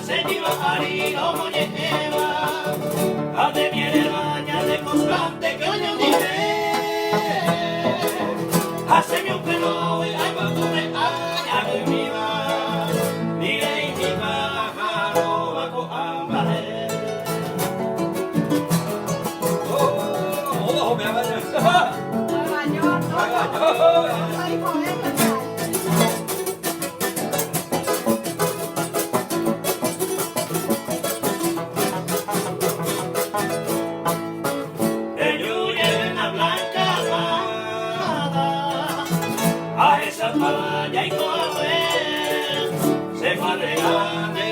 se lleva harina o lleva, a de miel baña de constante que yo diré, hace mi un pelo y ay cuando me haya de mi va, mire y mi pájaro va con hambre. Oh, me ha bañado. Me bañó, no, soy poeta. Esa playa y comer se fue a regar.